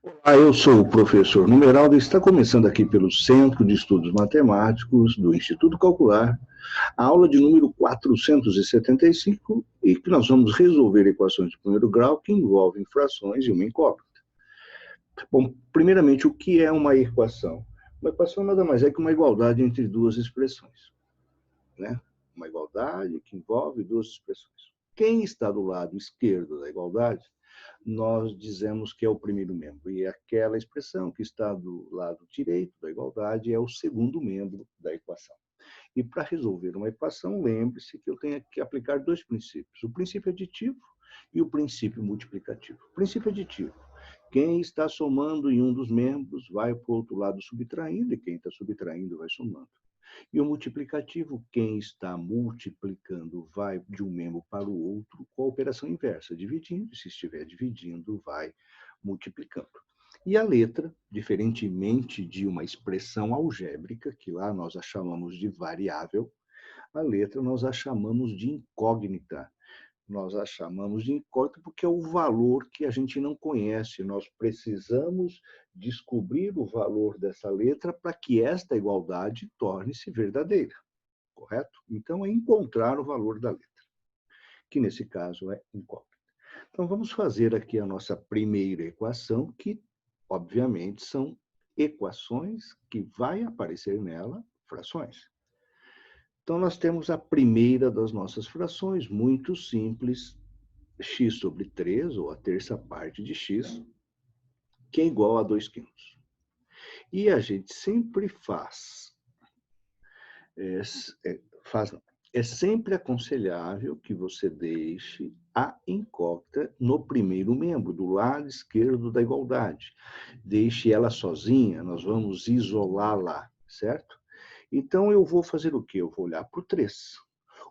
Olá, eu sou o professor Numeraldo e está começando aqui pelo Centro de Estudos Matemáticos do Instituto Calcular, a aula de número 475 e que nós vamos resolver equações de primeiro grau que envolvem frações e uma incógnita. Bom, primeiramente, o que é uma equação? Uma equação nada mais é que uma igualdade entre duas expressões, né? Uma igualdade que envolve duas expressões. Quem está do lado esquerdo da igualdade nós dizemos que é o primeiro membro, e aquela expressão que está do lado direito da igualdade é o segundo membro da equação. E para resolver uma equação, lembre-se que eu tenho que aplicar dois princípios, o princípio aditivo e o princípio multiplicativo. O princípio aditivo, quem está somando em um dos membros vai para o outro lado subtraindo, e quem está subtraindo vai somando. E o multiplicativo, quem está multiplicando vai de um membro para o outro com a operação inversa, dividindo, e se estiver dividindo, vai multiplicando. E a letra, diferentemente de uma expressão algébrica, que lá nós a chamamos de variável, a letra nós a chamamos de incógnita. Nós a chamamos de incógnita porque é o valor que a gente não conhece. Nós precisamos descobrir o valor dessa letra para que esta igualdade torne-se verdadeira, correto? Então, é encontrar o valor da letra, que nesse caso é incógnita. Então, vamos fazer aqui a nossa primeira equação, que, obviamente, são equações que vai aparecer nela frações. Então, nós temos a primeira das nossas frações, muito simples, x sobre 3, ou a terça parte de x, que é igual a 2 quintos. E a gente sempre é sempre aconselhável que você deixe a incógnita no primeiro membro, do lado esquerdo da igualdade. Deixe ela sozinha, nós vamos isolá-la, certo? Então, eu vou fazer o quê? Eu vou olhar para o 3.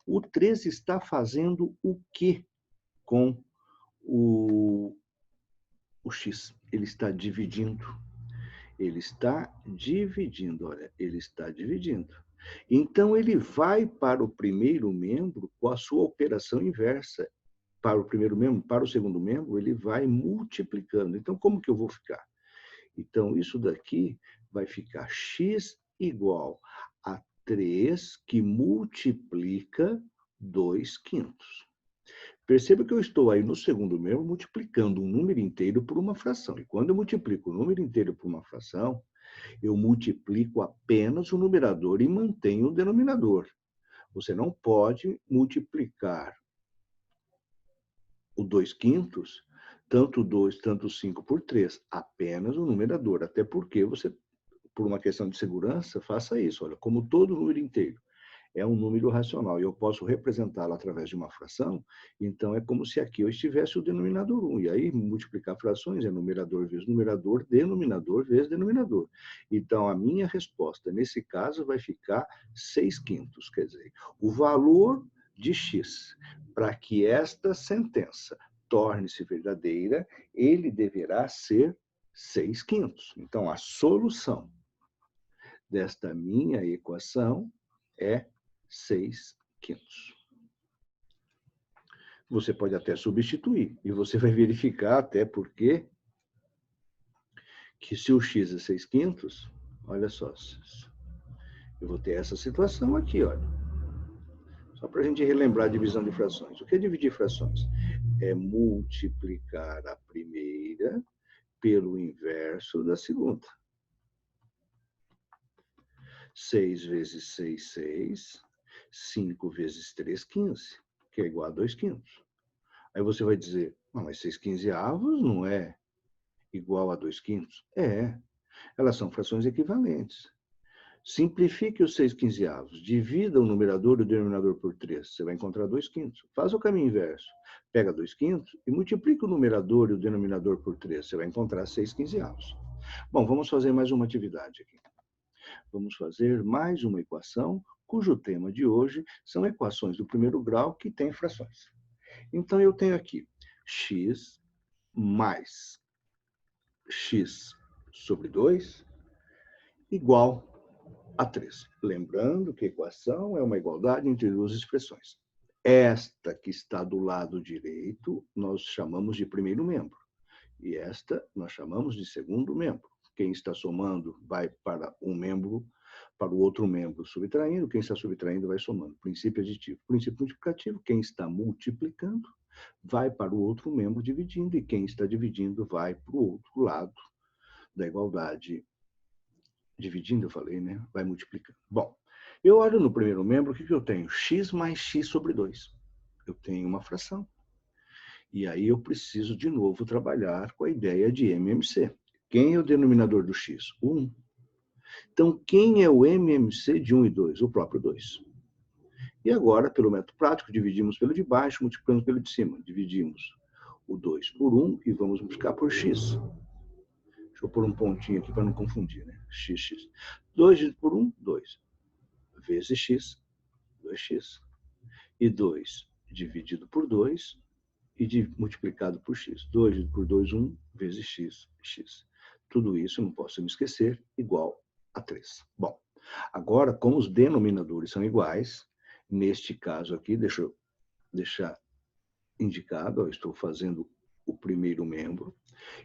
O 3 está fazendo o quê com o x? Ele está dividindo. Ele está dividindo, olha, ele está dividindo. Então, ele vai para o primeiro membro com a sua operação inversa. Para o primeiro membro, para o segundo membro, ele vai multiplicando. Então, como que eu vou ficar? Então, isso daqui vai ficar x igual a 3 que multiplica 2 quintos. Perceba que eu estou aí no segundo membro multiplicando um número inteiro por uma fração. E quando eu multiplico o número inteiro por uma fração, eu multiplico apenas o numerador e mantenho o denominador. Você não pode multiplicar o 2 quintos, tanto 2, tanto 5 por 3, apenas o numerador. Até porque você, por uma questão de segurança, faça isso. Olha, como todo número inteiro é um número racional e eu posso representá-lo através de uma fração, então é como se aqui eu estivesse o denominador 1. E aí, multiplicar frações é numerador vezes numerador, denominador vezes denominador. Então, a minha resposta, nesse caso, vai ficar 6 quintos. Quer dizer, o valor de x, para que esta sentença torne-se verdadeira, ele deverá ser 6 quintos. Então, a solução desta minha equação é 6 quintos. Você pode até substituir, e você vai verificar até porque que se o x é 6 quintos, olha só, eu vou ter essa situação aqui, olha. Só para a gente relembrar a divisão de frações. O que é dividir frações? É multiplicar a primeira pelo inverso da segunda. 6 vezes 6, 6. 5 vezes 3, 15, que é igual a 2 quintos. Aí você vai dizer, mas 6 quinzeavos não é igual a 2 quintos? É, elas são frações equivalentes. Simplifique os 6 quinzeavos, divida o numerador e o denominador por 3, você vai encontrar 2 quintos. Faz o caminho inverso, pega 2 quintos e multiplica o numerador e o denominador por 3, você vai encontrar 6 quinzeavos. Bom, vamos fazer mais uma atividade aqui. Vamos fazer mais uma equação, cujo tema de hoje são equações do primeiro grau que têm frações. Então, eu tenho aqui x mais x sobre 2 igual a 3. Lembrando que a equação é uma igualdade entre duas expressões. Esta que está do lado direito, nós chamamos de primeiro membro. E esta nós chamamos de segundo membro. Quem está somando vai para um membro, para o outro membro subtraindo, quem está subtraindo vai somando. Princípio aditivo. Princípio multiplicativo, quem está multiplicando vai para o outro membro dividindo, e quem está dividindo vai para o outro lado da igualdade. Dividindo, eu falei, né? Vai multiplicando. Bom, eu olho no primeiro membro, o que eu tenho? X mais x sobre 2. Eu tenho uma fração. E aí eu preciso, de novo, trabalhar com a ideia de MMC. Quem é o denominador do x? 1. Então, quem é o MMC de 1 e 2? O próprio 2. E agora, pelo método prático, dividimos pelo de baixo, multiplicamos pelo de cima. Dividimos o 2 por 1 e vamos multiplicar por x. Deixa eu pôr um pontinho aqui para não confundir, né? X. 2 dividido por 1, 2. Vezes x, 2x. E 2 dividido por 2 e multiplicado por x. 2 dividido por 2, 1, vezes x, x. Tudo isso, não posso me esquecer, igual a 3. Bom, agora, como os denominadores são iguais, neste caso aqui, deixa eu deixar indicado, eu estou fazendo o primeiro membro,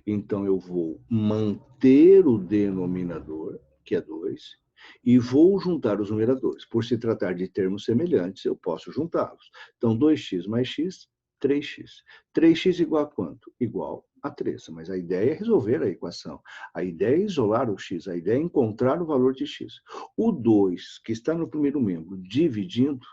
então eu vou manter o denominador, que é 2, e vou juntar os numeradores. Por se tratar de termos semelhantes, eu posso juntá-los. Então, 2x mais x, 3x. 3x igual a quanto? Igual a 3. Mas a ideia é resolver a equação. A ideia é isolar o x, a ideia é encontrar o valor de x. O 2, que está no primeiro membro, dividindo,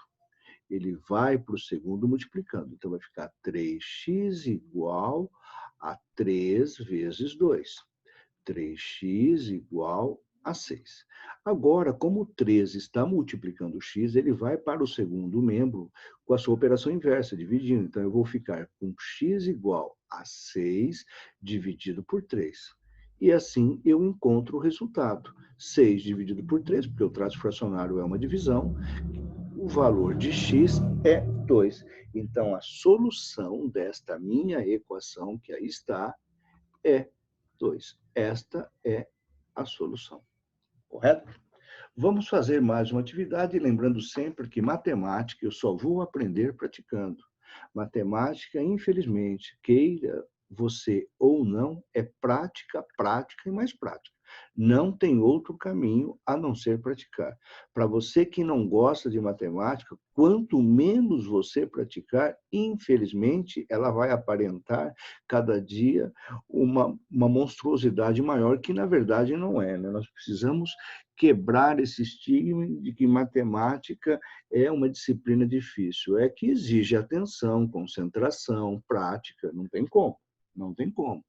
ele vai para o segundo multiplicando. Então, vai ficar 3x igual a 3 vezes 2. 3x igual a 6. Agora, como o 3 está multiplicando x, ele vai para o segundo membro com a sua operação inversa, dividindo. Então, eu vou ficar com x igual a 6 dividido por 3. E assim eu encontro o resultado. 6 dividido por 3, porque o traço fracionário é uma divisão, o valor de x é 2. Então, a solução desta minha equação, que aí está, é 2. Esta é a solução. Correto? Vamos fazer mais uma atividade, lembrando sempre que matemática eu só vou aprender praticando. Matemática, infelizmente, queira você ou não, é prática, prática e mais prática. Não tem outro caminho a não ser praticar. Para você que não gosta de matemática, quanto menos você praticar, infelizmente, ela vai aparentar cada dia uma monstruosidade maior, que na verdade não é, né? Nós precisamos quebrar esse estigma de que matemática é uma disciplina difícil. É que exige atenção, concentração, prática, não tem como, não tem como.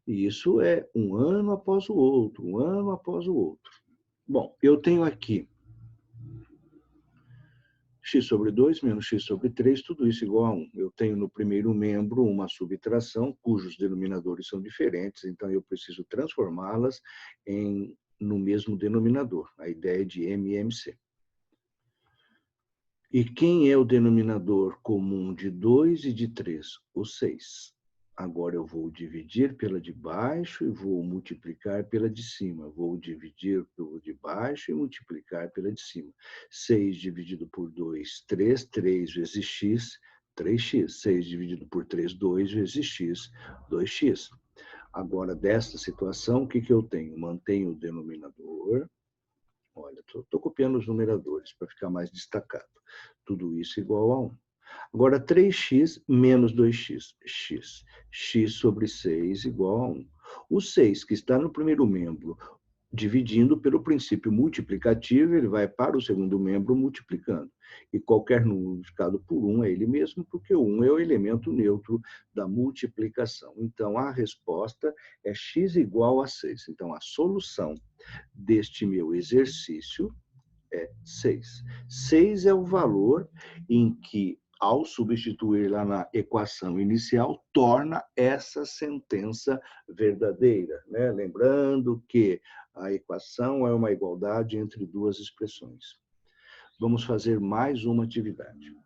E isso é um ano após o outro, um ano após o outro. Bom, eu tenho aqui x sobre 2 menos x sobre 3, tudo isso igual a 1. Eu tenho no primeiro membro uma subtração, cujos denominadores são diferentes, então eu preciso transformá-las no mesmo denominador, a ideia de MMC. E quem é o denominador comum de 2 e de 3? O 6. Agora eu vou dividir pela de baixo e vou multiplicar pela de cima. Vou dividir pelo de baixo e multiplicar pela de cima. 6 dividido por 2, 3. 3 vezes x, 3x. 6 dividido por 3, 2 vezes x, 2x. Agora, desta situação, o que eu tenho? Mantenho o denominador. Olha, estou copiando os numeradores para ficar mais destacado. Tudo isso igual a 1. Agora, 3x menos 2x, x. X sobre 6 igual a 1. O 6, que está no primeiro membro, dividindo pelo princípio multiplicativo, ele vai para o segundo membro multiplicando. E qualquer número multiplicado por 1 é ele mesmo, porque o 1 é o elemento neutro da multiplicação. Então, a resposta é x igual a 6. Então, a solução deste meu exercício é 6. 6 é o valor em que, ao substituir lá na equação inicial, torna essa sentença verdadeira, né? Lembrando que a equação é uma igualdade entre duas expressões. Vamos fazer mais uma atividade.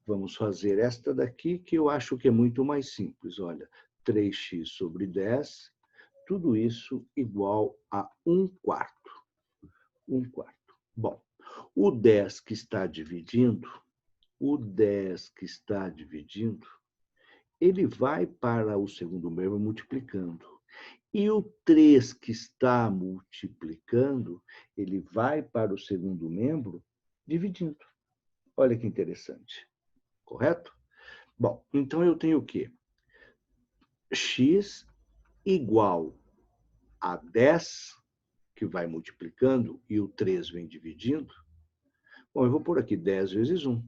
Vamos fazer esta daqui, que eu acho que é muito mais simples. Olha, 3x sobre 10, tudo isso igual a 1/4. 1/4. Bom, o 10 que está dividindo, ele vai para o segundo membro multiplicando. E o 3 que está multiplicando, ele vai para o segundo membro dividindo. Olha que interessante, correto? Bom, então eu tenho o quê? X igual a 10, que vai multiplicando, e o 3 vem dividindo. Bom, eu vou pôr aqui 10 vezes 1.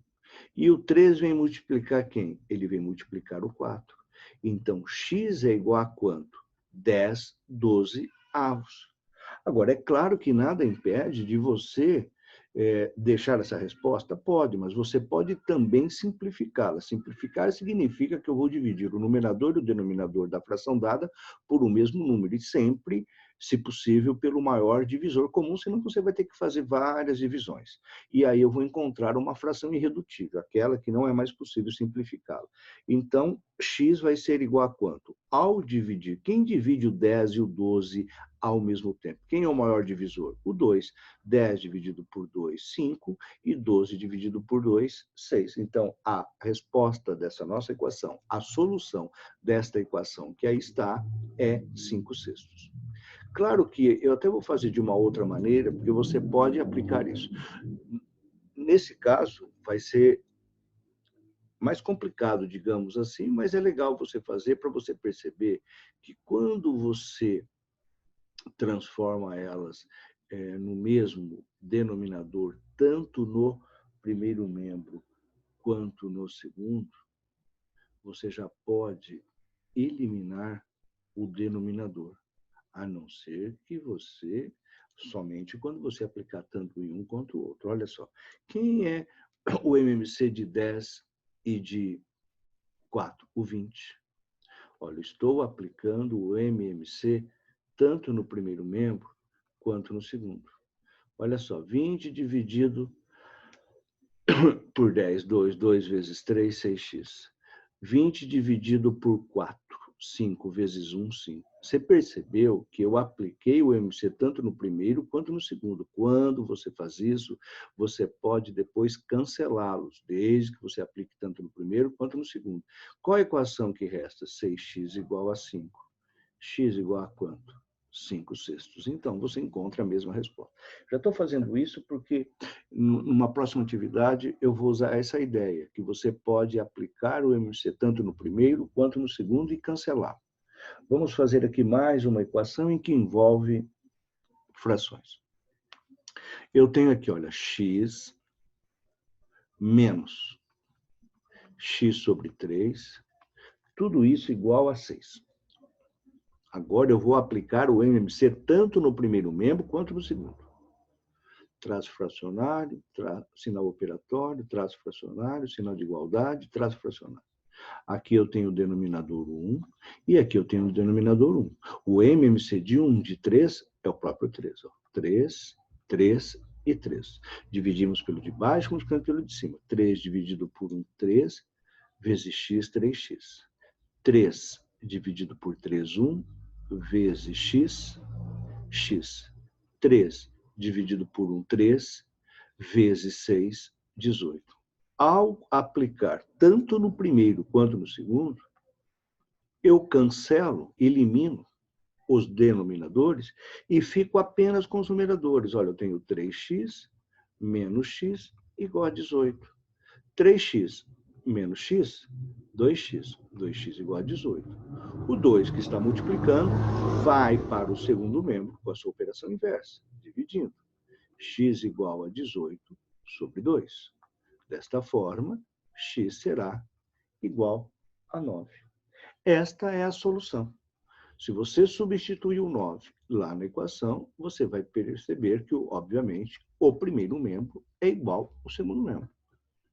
E o 3 vem multiplicar quem? Ele vem multiplicar o 4. Então, x é igual a quanto? 10, 12 avos. Agora, é claro que nada impede de você deixar essa resposta? Pode, mas você pode também simplificá-la. Simplificar significa que eu vou dividir o numerador e o denominador da fração dada por um mesmo número, e sempre, se possível, pelo maior divisor comum, senão você vai ter que fazer várias divisões. E aí eu vou encontrar uma fração irredutível, aquela que não é mais possível simplificá-la. Então, x vai ser igual a quanto? Ao dividir, quem divide o 10 e o 12 ao mesmo tempo? Quem é o maior divisor? O 2. 10 dividido por 2, 5, e 12 dividido por 2, 6. Então, a resposta dessa nossa equação, a solução desta equação que aí está, é 5/6. Claro que eu até vou fazer de uma outra maneira, porque você pode aplicar isso. Nesse caso, vai ser mais complicado, digamos assim, mas é legal você fazer para você perceber que quando você transforma elas no mesmo denominador, tanto no primeiro membro quanto no segundo, você já pode eliminar o denominador, a não ser que você, somente quando você aplicar tanto em um quanto o outro. Olha só, quem é o MMC de 10 e de 4? O 20. Olha, estou aplicando o MMC tanto no primeiro membro quanto no segundo. Olha só, 20 dividido por 10, 2. 2 vezes 3, 6x. 20 dividido por 4, 5 vezes 1, 5. Você percebeu que eu apliquei o MC tanto no primeiro quanto no segundo. Quando você faz isso, você pode depois cancelá-los, desde que você aplique tanto no primeiro quanto no segundo. Qual a equação que resta? 6x igual a 5. X igual a quanto? 5/6. Então, você encontra a mesma resposta. Já estou fazendo isso porque, numa próxima atividade, eu vou usar essa ideia, que você pode aplicar o MC tanto no primeiro quanto no segundo e cancelar. Vamos fazer aqui mais uma equação em que envolve frações. Eu tenho aqui, olha, x menos x sobre 3, tudo isso igual a 6. Agora eu vou aplicar o MMC tanto no primeiro membro quanto no segundo. Traço fracionário, sinal operatório, traço fracionário, sinal de igualdade, traço fracionário. Aqui eu tenho o denominador 1 e aqui eu tenho o denominador 1. O MMC de 1 de 3 é o próprio 3. Ó. 3, 3 e 3. Dividimos pelo de baixo, multiplicando pelo de cima. 3 dividido por 1, 3, vezes x, 3x. 3 dividido por 3, 1, vezes x, x. 3 dividido por 1, 3, vezes 6, 18. Ao aplicar tanto no primeiro quanto no segundo, eu cancelo, elimino os denominadores e fico apenas com os numeradores. Olha, eu tenho 3x menos x igual a 18. 3x menos x, 2x. 2x igual a 18. O 2 que está multiplicando vai para o segundo membro com a sua operação inversa, dividindo. X igual a 18 sobre 2. Desta forma, x será igual a 9. Esta é a solução. Se você substituir o 9 lá na equação, você vai perceber que, obviamente, o primeiro membro é igual ao segundo membro.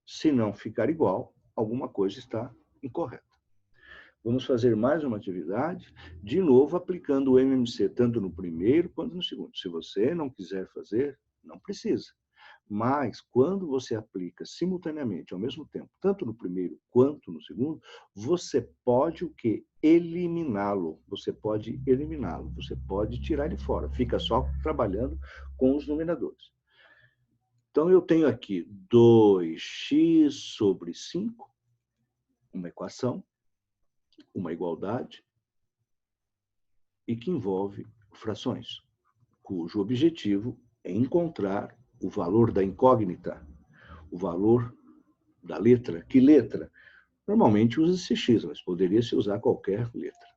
Se não ficar igual, alguma coisa está incorreta. Vamos fazer mais uma atividade, de novo aplicando o MMC tanto no primeiro quanto no segundo. Se você não quiser fazer, não precisa. Mas, quando você aplica simultaneamente, ao mesmo tempo, tanto no primeiro quanto no segundo, você pode o quê? Eliminá-lo. Você pode eliminá-lo. Você pode tirar ele fora. Fica só trabalhando com os numeradores. Então, eu tenho aqui 2x sobre 5, uma equação. uma igualdade e que envolve frações, cujo objetivo é encontrar o valor da incógnita, o valor da letra. Que letra? Normalmente usa-se x, mas poderia-se usar qualquer letra.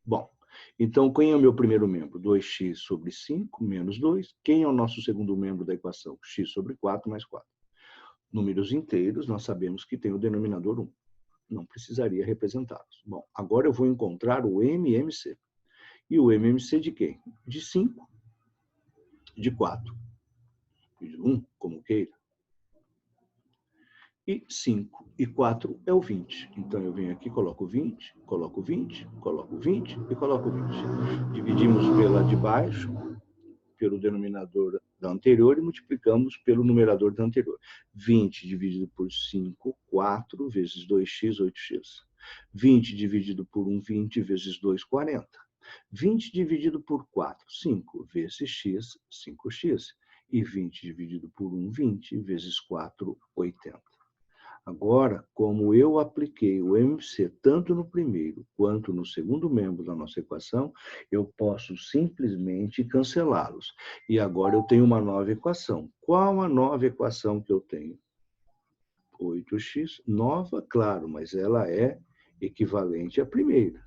Bom, então, quem é o meu primeiro membro? 2x sobre 5 menos 2. Quem é o nosso segundo membro da equação? X sobre 4 mais 4. Números inteiros, nós sabemos que tem o denominador 1. Não precisaria representá-los. Bom, agora eu vou encontrar o MMC. E o MMC de quem? De 5, de 4, de 1, como queira. E 5 e 4 é o 20. Então, eu venho aqui, coloco 20, coloco 20, coloco 20 e coloco 20. Dividimos pela de baixo, pelo denominador da anterior e multiplicamos pelo numerador da anterior. 20 dividido por 5, 4 vezes 2x, 8x. 20 dividido por 1, 20 vezes 2, 40. 20 dividido por 4, 5 vezes x, 5x. E 20 dividido por 1, 20 vezes 4, 80. Agora, como eu apliquei o MMC tanto no primeiro quanto no segundo membro da nossa equação, eu posso simplesmente cancelá-los. E agora eu tenho uma nova equação. Qual a nova equação que eu tenho? 8x, nova, claro, mas ela é equivalente à primeira.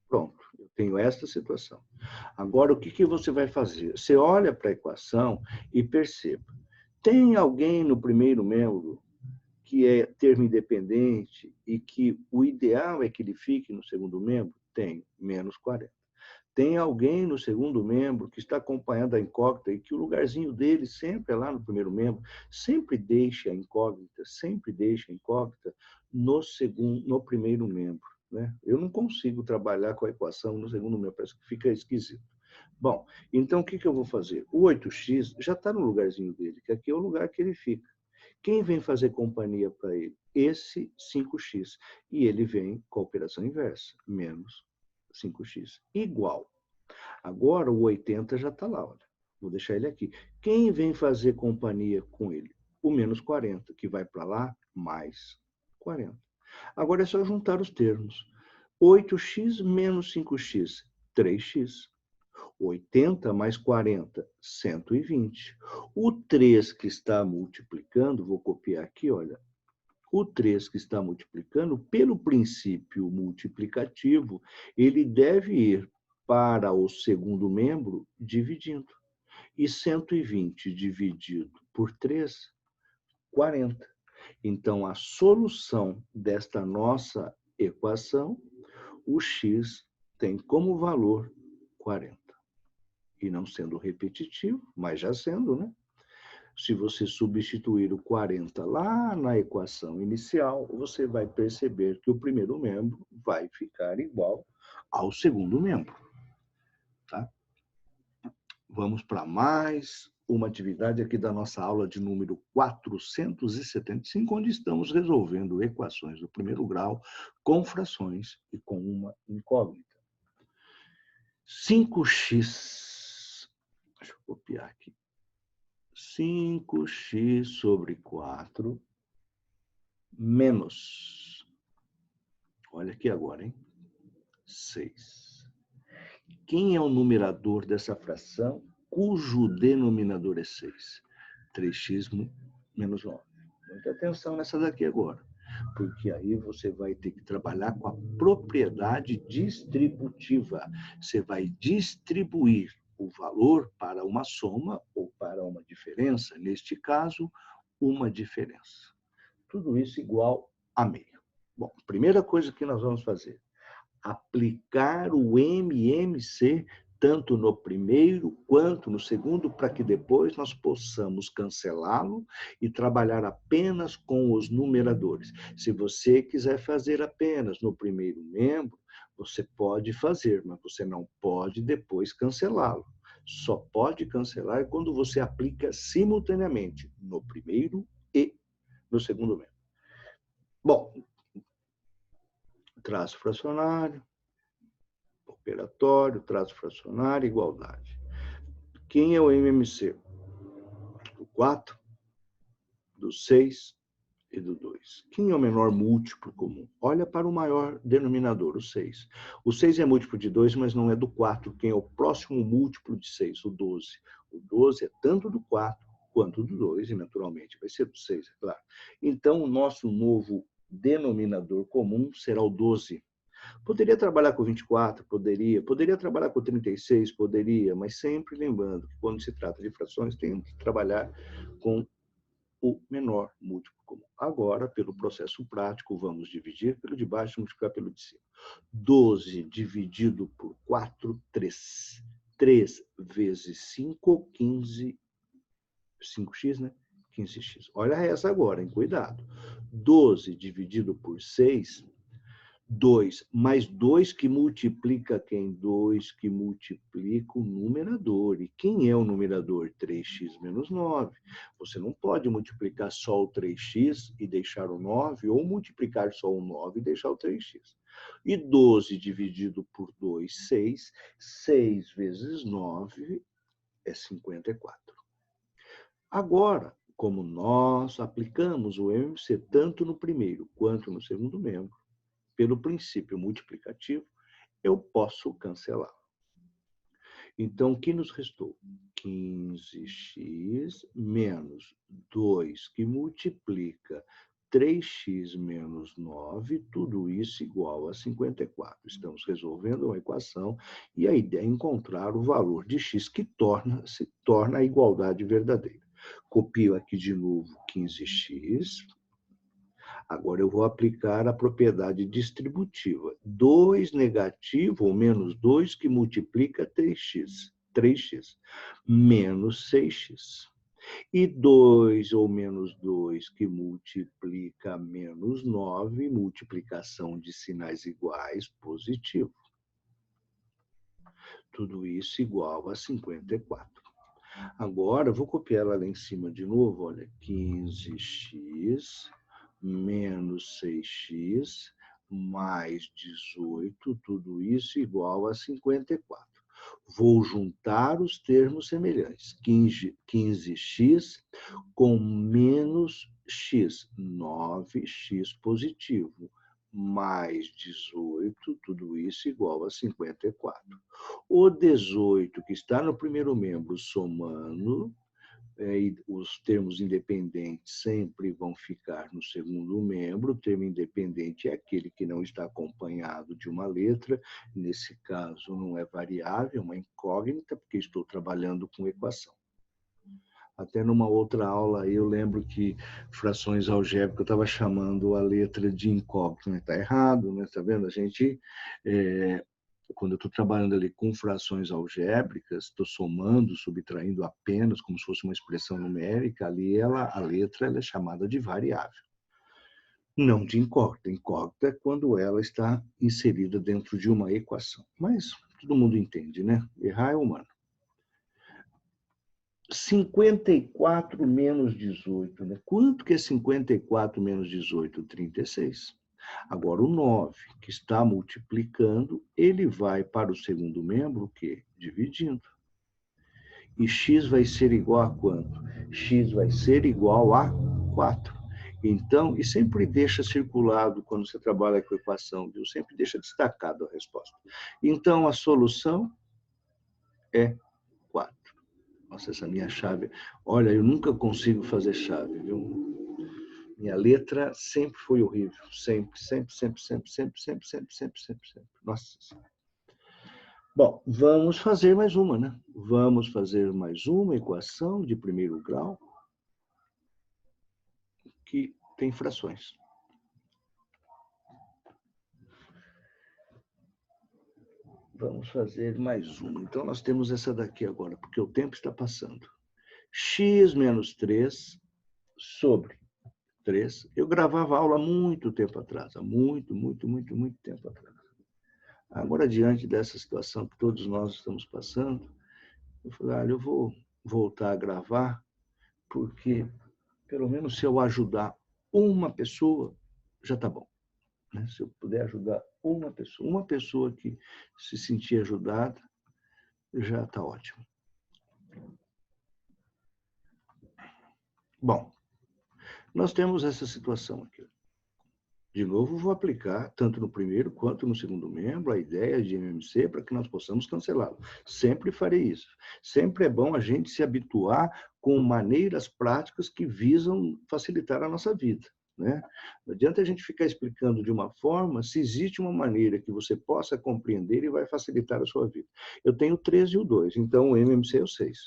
Pronto, eu tenho esta situação. Agora, o que você vai fazer? Você olha para a equação e perceba. Tem alguém no primeiro membro que é termo independente e que o ideal é que ele fique no segundo membro? Tem, menos 40. Tem alguém no segundo membro que está acompanhando a incógnita e que o lugarzinho dele sempre é lá no primeiro membro? Sempre deixe a incógnita no primeiro membro. Né? Eu não consigo trabalhar com a equação no segundo membro, parece que fica esquisito. Bom, então o que eu vou fazer? O 8x já está no lugarzinho dele, que aqui é o lugar que ele fica. Quem vem fazer companhia para ele? Esse 5x. E ele vem com a operação inversa, menos 5x, igual. Agora o 80 já está lá, olha. Vou deixar ele aqui. Quem vem fazer companhia com ele? O menos 40, que vai para lá, mais 40. Agora é só juntar os termos. 8x menos 5x, 3x. 80 mais 40, 120. O 3 que está multiplicando, vou copiar aqui, olha. O 3 que está multiplicando, pelo princípio multiplicativo, ele deve ir para o segundo membro dividindo. E 120 dividido por 3, 40. Então, a solução desta nossa equação, o x tem como valor 40. E não sendo repetitivo, mas já sendo, né? Se você substituir o 40 lá na equação inicial, você vai perceber que o primeiro membro vai ficar igual ao segundo membro. Tá? Vamos para mais uma atividade aqui da nossa aula de número 475, onde estamos resolvendo equações do primeiro grau com frações e com uma incógnita. 5x, deixa eu copiar aqui, 5x sobre 4 menos, olha aqui agora, hein? 6. Quem é o numerador dessa fração cujo denominador é 6? 3x menos 9. Muita atenção nessa daqui agora, porque aí você vai ter que trabalhar com a propriedade distributiva. Você vai distribuir o valor para uma soma ou para uma diferença, neste caso, uma diferença. Tudo isso igual a meio. Bom, primeira coisa que nós vamos fazer, aplicar o MMC tanto no primeiro quanto no segundo, para que depois nós possamos cancelá-lo e trabalhar apenas com os numeradores. Se você quiser fazer apenas no primeiro membro, você pode fazer, mas você não pode depois cancelá-lo. Só pode cancelar quando você aplica simultaneamente no primeiro e no segundo membro. Bom, traço fracionário, operatório, traço fracionário, igualdade. Quem é o MMC? Do 4, do 6 e do 2. Quem é o menor múltiplo comum? Olha para o maior denominador, o 6. O 6 é múltiplo de 2, mas não é do 4. Quem é o próximo múltiplo de 6? O 12. O 12 é tanto do 4 quanto do 2, e naturalmente vai ser do 6, é claro. Então, o nosso novo denominador comum será o 12. Poderia trabalhar com 24? Poderia trabalhar com 36? Poderia, mas sempre lembrando que quando se trata de frações, temos que trabalhar com o menor múltiplo comum. Agora, pelo processo prático, vamos dividir pelo de baixo e multiplicar pelo de cima. 12 dividido por 4, 3. 3 vezes 5, 15. 5x, né? 15x. Olha essa agora, hein? Cuidado. 12 dividido por 6, 2. Mais 2 que multiplica quem? 2 que multiplica o numerador. E quem é o numerador? 3x menos 9. Você não pode multiplicar só o 3x e deixar o 9, ou multiplicar só o 9 e deixar o 3x. E 12 dividido por 2, 6. 6 vezes 9 é 54. Agora, como nós aplicamos o MMC tanto no primeiro quanto no segundo membro, pelo princípio multiplicativo, eu posso cancelar. Então, o que nos restou? 15x menos 2, que multiplica 3x menos 9, tudo isso igual a 54. Estamos resolvendo uma equação e a ideia é encontrar o valor de x que se torna a igualdade verdadeira. Copio aqui de novo 15x. Agora eu vou aplicar a propriedade distributiva. 2 negativo, ou menos 2, que multiplica 3x. 3x menos 6x. E 2 ou menos 2 que multiplica menos 9, multiplicação de sinais iguais, positivo. Tudo isso igual a 54. Agora, eu vou copiar ela lá em cima de novo, olha, 15x menos 6x mais 18, tudo isso igual a 54. Vou juntar os termos semelhantes. 15x com menos x, 9x positivo, mais 18, tudo isso igual a 54. O 18, que está no primeiro membro, somando, os termos independentes sempre vão ficar no segundo membro. O termo independente é aquele que não está acompanhado de uma letra. Nesse caso, não é variável, é uma incógnita, porque estou trabalhando com equação. Até numa outra aula, eu lembro que frações algébricas eu estava chamando a letra de incógnita. Está errado, né? Está vendo? A gente... quando eu estou trabalhando ali com frações algébricas, estou somando, subtraindo apenas, como se fosse uma expressão numérica, ali a letra ela é chamada de variável. Não de incógnita. Incógnita é quando ela está inserida dentro de uma equação. Mas todo mundo entende, né? Errar é humano. 54 menos 18, né? Quanto que é 54 menos 18? 36. Agora, o 9, que está multiplicando, ele vai para o segundo membro, o quê? Dividindo. E x vai ser igual a quanto? X vai ser igual a 4. Então, e sempre deixa circulado quando você trabalha com equação, viu? Sempre deixa destacado a resposta. Então, a solução é 4. Nossa, essa minha chave... Olha, eu nunca consigo fazer chave, viu? Minha letra sempre foi horrível. Sempre. Nossa Senhora. Bom, vamos fazer mais uma, né? Vamos fazer mais uma equação de primeiro grau que tem frações. Vamos fazer mais uma. Então, nós temos essa daqui agora, porque o tempo está passando. X menos 3 sobre 3. Eu gravava aula há muito tempo atrás. Há muito tempo atrás. Agora, diante dessa situação que todos nós estamos passando, eu falei, olha, eu vou voltar a gravar, porque, pelo menos, se eu ajudar uma pessoa, já está bom. Né? Se eu puder ajudar uma pessoa que se sentir ajudada, já está ótimo. Bom, Nós temos essa situação aqui. De novo, vou aplicar, tanto no primeiro quanto no segundo membro, a ideia de MMC para que nós possamos cancelá-lo. Sempre farei isso. Sempre é bom a gente se habituar com maneiras práticas que visam facilitar a nossa vida, né? Não adianta a gente ficar explicando de uma forma se existe uma maneira que você possa compreender e vai facilitar a sua vida. Eu tenho o 3 e o 2, então o MMC é o 6.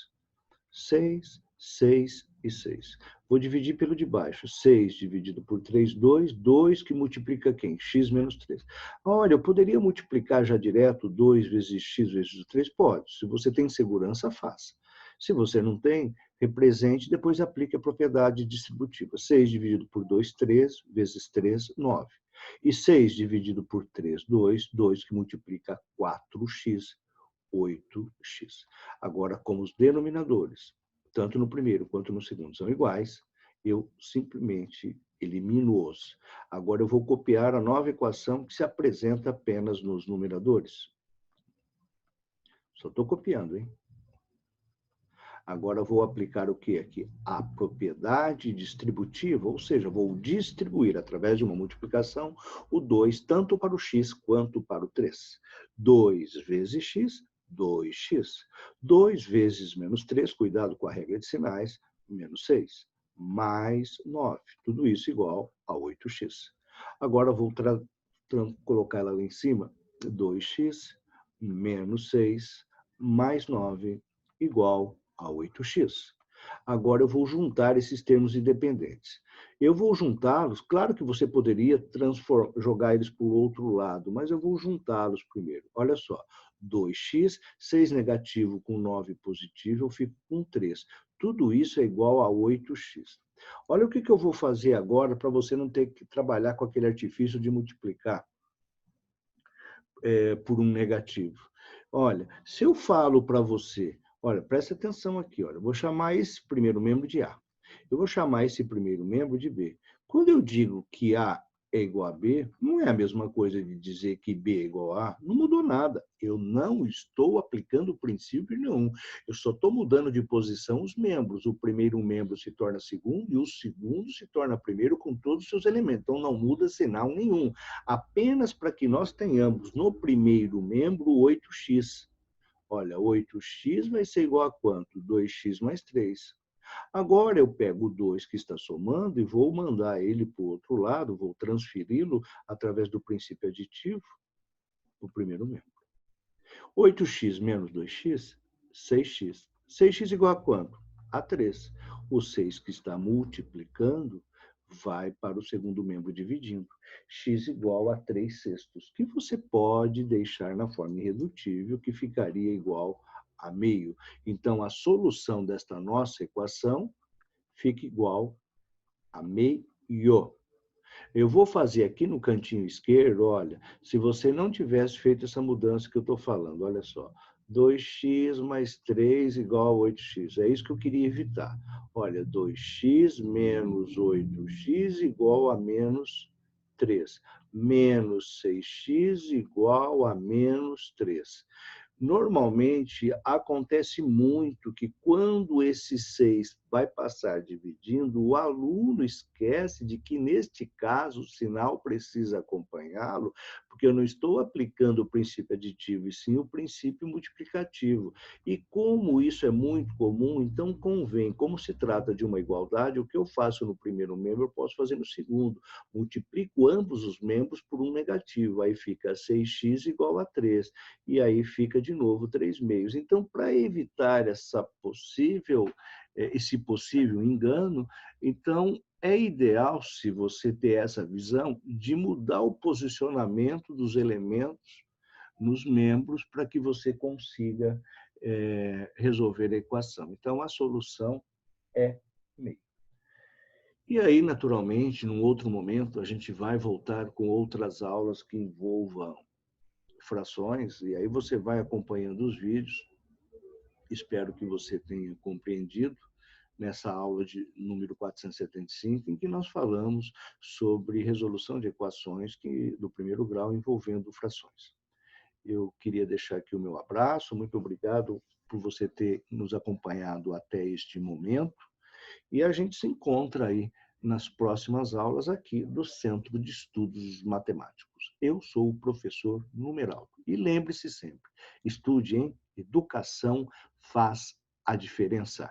6, 6 e 6. Vou dividir pelo de baixo. 6 dividido por 3, 2. 2 que multiplica quem? X menos 3. Olha, eu poderia multiplicar já direto 2 vezes x vezes 3? Pode. Se você tem segurança, faça. Se você não tem, represente e depois aplique a propriedade distributiva. 6 dividido por 2, 3. Vezes 3, 9. E 6 dividido por 3, 2. 2 que multiplica 4x. 8x. Agora, como os denominadores, tanto no primeiro quanto no segundo, são iguais, eu simplesmente elimino-os. Agora eu vou copiar a nova equação que se apresenta apenas nos numeradores. Só estou copiando, hein? Agora eu vou aplicar o que aqui? A propriedade distributiva, ou seja, vou distribuir através de uma multiplicação o 2 tanto para o x quanto para o 3. 2 vezes x, 2x. 2 vezes menos 3, cuidado com a regra de sinais, menos 6. Mais 9. Tudo isso igual a 8x. Agora eu vou colocar ela lá em cima. 2x menos 6 mais 9 igual a 8x. Agora eu vou juntar esses termos independentes. Eu vou juntá-los, claro que você poderia jogar eles para o outro lado, mas eu vou juntá-los primeiro. Olha só, 2x, 6 negativo com 9 positivo, eu fico com 3. Tudo isso é igual a 8x. Olha o que eu vou fazer agora para você não ter que trabalhar com aquele artifício de multiplicar por um negativo. Olha, se eu falo para você, olha, presta atenção aqui, olha, eu vou chamar esse primeiro membro de A. Eu vou chamar esse primeiro membro de B. Quando eu digo que A é igual a B, não é a mesma coisa de dizer que B é igual a A. Não mudou nada. Eu não estou aplicando princípio nenhum. Eu só estou mudando de posição os membros. O primeiro membro se torna segundo e o segundo se torna primeiro com todos os seus elementos. Então, não muda sinal nenhum. Apenas para que nós tenhamos no primeiro membro 8x. Olha, 8x vai ser igual a quanto? 2x mais 3. Agora eu pego o 2 que está somando e vou mandar ele para o outro lado, vou transferi-lo através do princípio aditivo no primeiro membro. 8x menos 2x, 6x. 6x igual a quanto? A 3. O 6 que está multiplicando vai para o segundo membro dividindo. X igual a 3 sextos, que você pode deixar na forma irredutível, que ficaria igual a meio. Então, a solução desta nossa equação fica igual a meio. Eu vou fazer aqui no cantinho esquerdo, olha, se você não tivesse feito essa mudança que eu estou falando, olha só, 2x mais 3 igual a 8x. É isso que eu queria evitar. Olha, 2x menos 8x igual a menos 3. Menos 6x igual a menos 3. Normalmente, acontece muito que quando esse 6 vai passar dividindo, o aluno esquece de que, neste caso, o sinal precisa acompanhá-lo, porque eu não estou aplicando o princípio aditivo, e sim o princípio multiplicativo. E como isso é muito comum, então convém, como se trata de uma igualdade, o que eu faço no primeiro membro, eu posso fazer no segundo. Multiplico ambos os membros por um negativo, aí fica 6x igual a 3. E aí fica de novo 3 meios. Então, para evitar esse possível engano, então é ideal, se você ter essa visão, de mudar o posicionamento dos elementos nos membros para que você consiga resolver a equação. Então, a solução é meio. E aí, naturalmente, num outro momento, a gente vai voltar com outras aulas que envolvam frações, e aí você vai acompanhando os vídeos. Espero que você tenha compreendido nessa aula de número 475, em que nós falamos sobre resolução de equações do primeiro grau envolvendo frações. Eu queria deixar aqui o meu abraço, muito obrigado por você ter nos acompanhado até este momento, e a gente se encontra aí nas próximas aulas aqui do Centro de Estudos Matemáticos. Eu sou o professor Numeraldo. E lembre-se sempre, estude, hein? Educação faz a diferença.